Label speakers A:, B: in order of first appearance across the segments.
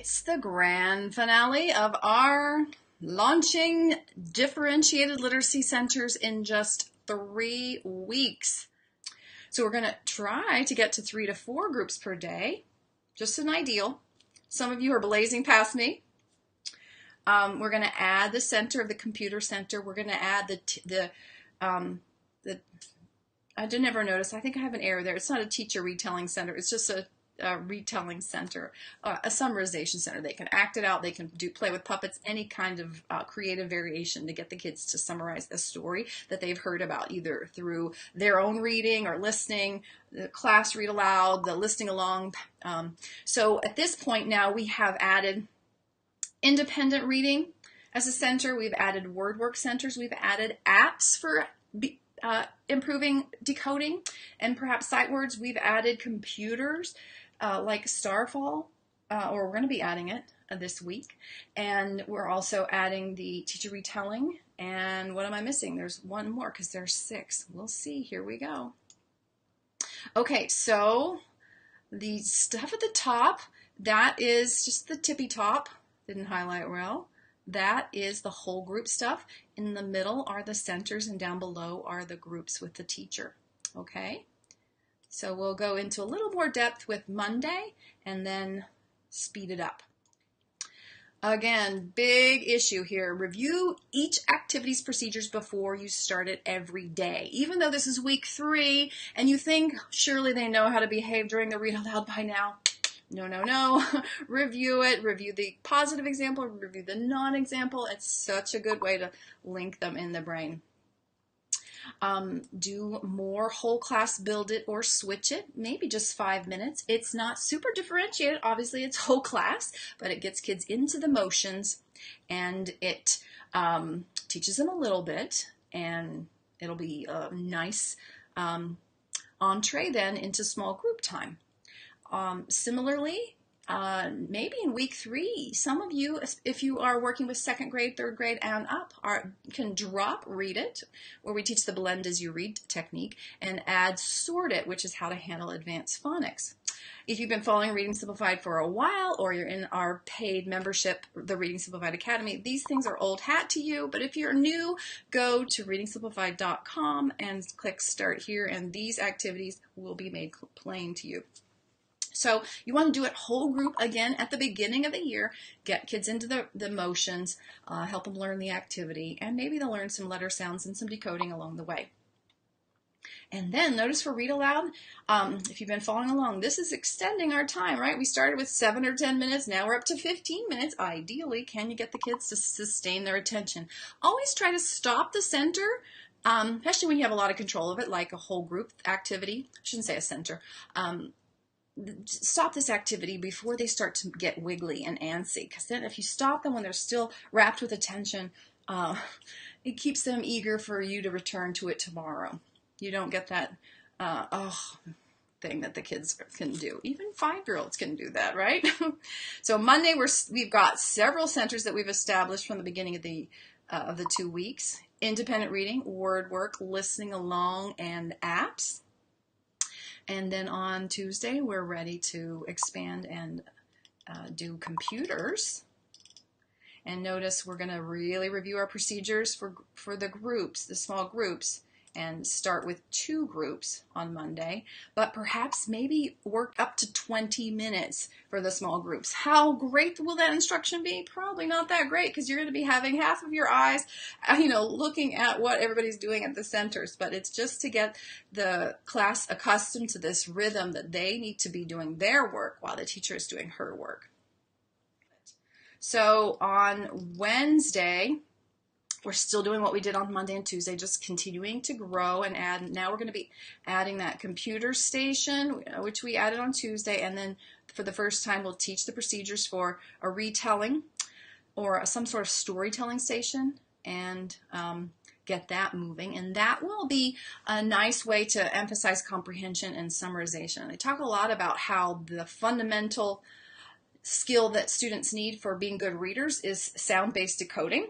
A: It's the grand finale of our launching differentiated literacy centers in just 3 weeks. So we're going to try to get to 3 to 4 groups per day, just an ideal. Some of you are blazing past me. We're going to add the center of the computer center. We're going to add I did never notice, I think I have an error there. It's not a teacher retelling center. It's just a retelling center, a summarization center. They can act it out. They can play with puppets, any kind of creative variation to get the kids to summarize the story that they've heard about, either through their own reading or listening, the class read aloud, the listening along. So at this point now we have added independent reading as a center. We've added word work centers. We've added apps for improving decoding and perhaps sight words. We've added computers like Starfall, or we're going to be adding it this week. And we're also adding the teacher retelling. And what am I missing? There's one more because there's 6. We'll see. Here we go. Okay, so the stuff at the top, that is just the tippy top. Didn't highlight well. That is the whole group stuff. In the middle are the centers, and down below are the groups with the teacher. Okay? So we'll go into a little more depth with Monday and then speed it up. Again, big issue here. Review each activity's procedures before you start it every day. Even though this is week 3 and you think surely they know how to behave during the read aloud by now. No, no, no. Review it. Review the positive example. Review the non-example. It's such a good way to link them in the brain. Do more whole class build it or switch it. Maybe just 5 minutes. It's not super differentiated. Obviously, it's whole class, but it gets kids into the motions, and it teaches them a little bit, and it'll be a nice entree then into small group time. Similarly, maybe in week 3, some of you, if you are working with 2nd grade, 3rd grade, and up, can drop read it, where we teach the blend as you read technique, and add sort it, which is how to handle advanced phonics. If you've been following Reading Simplified for a while, or you're in our paid membership, the Reading Simplified Academy, these things are old hat to you, but if you're new, go to readingsimplified.com and click Start Here, and these activities will be made plain to you. So you want to do it whole group again at the beginning of the year, get kids into the motions, help them learn the activity, and maybe they'll learn some letter sounds and some decoding along the way. And then notice for read aloud, if you've been following along, this is extending our time, right? We started with 7 or 10 minutes, now we're up to 15 minutes. Ideally, can you get the kids to sustain their attention? Always try to stop the center, especially when you have a lot of control of it, like a whole group activity. I shouldn't say a center. Stop this activity before they start to get wiggly and antsy, because then if you stop them when they're still wrapped with attention, it keeps them eager for you to return to it tomorrow. You don't get that thing that the kids can do. Even 5-year-olds can do that, right? So Monday we've got several centers that we've established from the beginning of the 2 weeks: independent reading, word work, listening along, and apps. And then on Tuesday, we're ready to expand and do computers. And notice we're going to really review our procedures for the groups, the small groups, and start with 2 groups on Monday, but perhaps maybe work up to 20 minutes for the small groups. How great will that instruction be? Probably not that great, because you're going to be having half of your eyes, looking at what everybody's doing at the centers, but it's just to get the class accustomed to this rhythm that they need to be doing their work while the teacher is doing her work. So on Wednesday, we're still doing what we did on Monday and Tuesday, just continuing to grow and add. Now we're going to be adding that computer station, which we added on Tuesday, and then for the first time we'll teach the procedures for a retelling or some sort of storytelling station, and get that moving. And that will be a nice way to emphasize comprehension and summarization. They talk a lot about how the fundamental skill that students need for being good readers is sound-based decoding.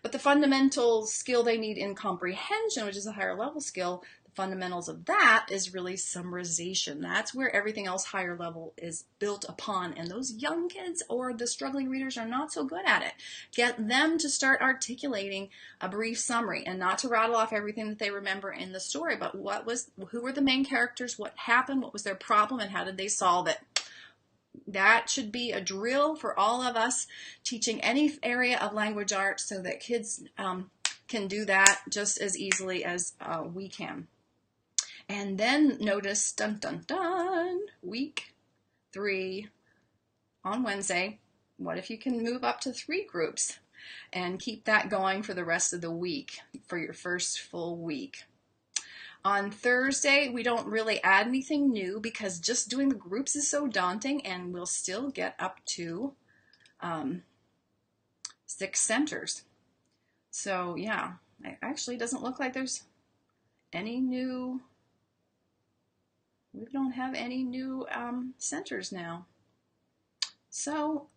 A: But the fundamental skill they need in comprehension, which is a higher level skill, the fundamentals of that is really summarization. That's where everything else higher level is built upon. And those young kids or the struggling readers are not so good at it. Get them to start articulating a brief summary and not to rattle off everything that they remember in the story, but who were the main characters, what happened, what was their problem, and how did they solve it. That should be a drill for all of us teaching any area of language arts so that kids can do that just as easily as we can. And then notice, dun dun dun, week 3 on Wednesday. What if you can move up to 3 groups and keep that going for the rest of the week for your first full week? On Thursday, we don't really add anything new because just doing the groups is so daunting, and we'll still get up to 6 centers. So yeah, it actually doesn't look like there's any new, we don't have any new centers now. So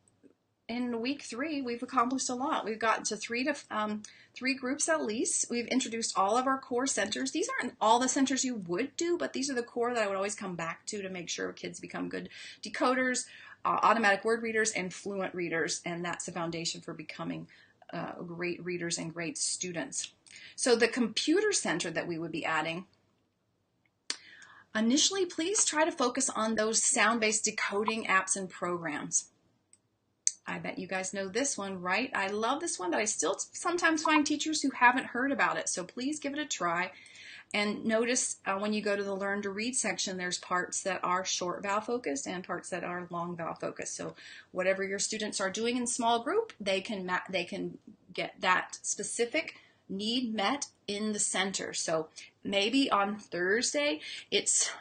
A: in week 3, we've accomplished a lot. We've gotten to 3 groups at least. We've introduced all of our core centers. These aren't all the centers you would do, but these are the core that I would always come back to make sure kids become good decoders, automatic word readers, and fluent readers. And that's the foundation for becoming great readers and great students. So the computer center that we would be adding, initially, please try to focus on those sound-based decoding apps and programs. I bet you guys know this one, right? I love this one, but I still sometimes find teachers who haven't heard about it. So please give it a try. And notice when you go to the Learn to Read section, there's parts that are short vowel focused and parts that are long vowel focused. So whatever your students are doing in small group, they can get that specific need met in the center. So maybe on Thursday, it's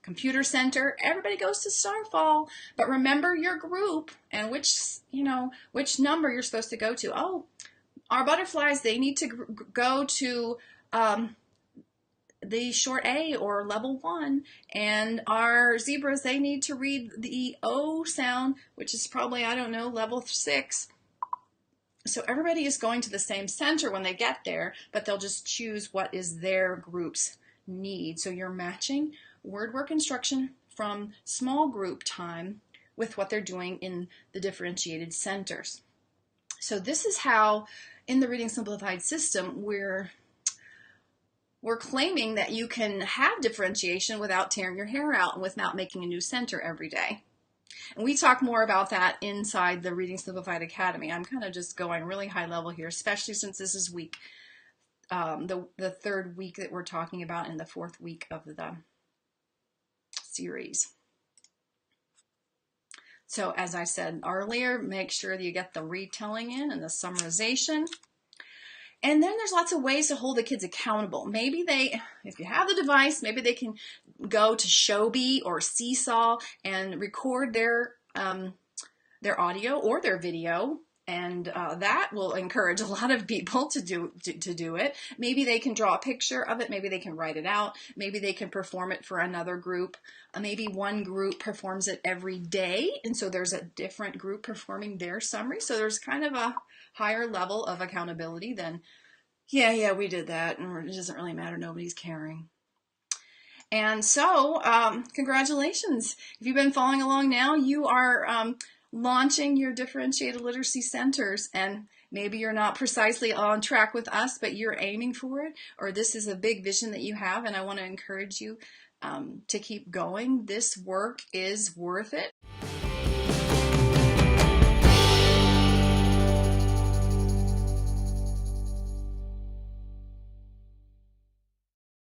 A: computer center. Everybody goes to Starfall, but remember your group and which number you're supposed to go to. Oh, our butterflies, they need to go to the short A or level 1, and our zebras, they need to read the O sound, which is probably, I don't know, level 6. So everybody is going to the same center when they get there, but they'll just choose what is their group's need. So you're matching word work instruction from small group time with what they're doing in the differentiated centers. So this is how in the Reading Simplified system we're claiming that you can have differentiation without tearing your hair out and without making a new center every day. And we talk more about that inside the Reading Simplified Academy. I'm kind of just going really high level here, especially since this is week the 3rd week that we're talking about in the 4th week of the series. So as I said earlier, make sure that you get the retelling in and the summarization. And then there's lots of ways to hold the kids accountable. Maybe if you have the device, maybe they can go to Showbie or Seesaw and record their audio or their video. And that will encourage a lot of people to do it. Maybe they can draw a picture of it. Maybe they can write it out. Maybe they can perform it for another group. Maybe one group performs it every day, and so there's a different group performing their summary. So there's kind of a higher level of accountability than, yeah, we did that, and it doesn't really matter. Nobody's caring. And so, congratulations. If you've been following along now, you are launching your differentiated literacy centers, and maybe you're not precisely on track with us, but you're aiming for it, or this is a big vision that you have, and I want to encourage you to keep going. This work is worth it.